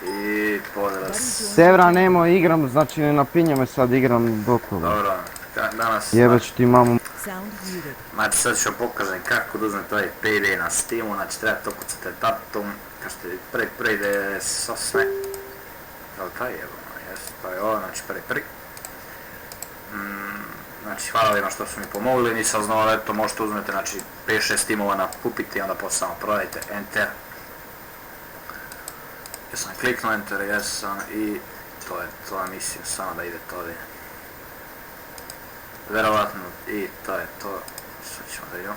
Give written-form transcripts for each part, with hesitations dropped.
I pozdrav. Severa nemo igram, znači ne napinja me sad igram Dotu. Dobro, danas... Jebeć ti mamu. Znači sad ću pokazati kako da uzmete ovaj PD na Steamu, znači trebate ukucati datum, kažete prvi 98. Jel taj je ono, jes, to je ovo, znači prvi. Znači hvala ovima što su mi pomogli, nisam znao, ali eto možete uzmeti, znači 5-6 Steamova nakupiti i onda posle samo prodajte, enter. Jesam kliknuo enter, jesam i to je to, mislim samo da idete ovdje. Verovatno i to je to, sad ćemo da vidimo.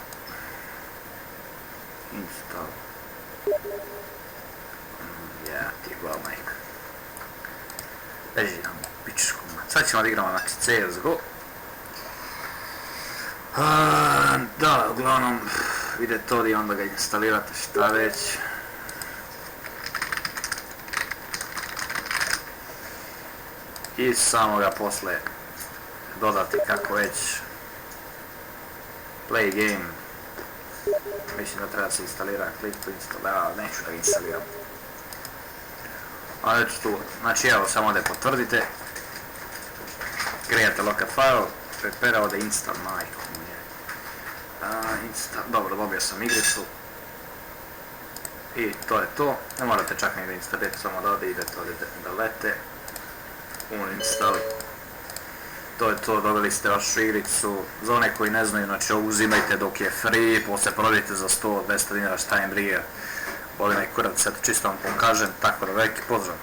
Install. Ja ti je glava majka. Beži nam u pičku. Sad ćemo da igramo znači CSGO. Da, uglavnom idete ovdje i onda ga instalirate šta već. I samo ga posle dodati kako već play game. Mislim da treba se instalirati, click to install, da, neću da ga instaliram. Ali eto tu, znači evo samo da potvrdite. Create local file, prepare ovdje install, majko mi je. Dobro, dobio sam igricu. I to je to, ne morate čak ni da instalirate, samo da ovdje idete ovdje da lete. Uninstall. To je to, dobili ste vašu igricu. Za one koji ne znaju, znači ovo uzimajte dok je free, poslije prodajte za 100-200 dinara, šta im brige. Boli me kurac, eto čisto vam pokažem, tako da veliki pozdrav.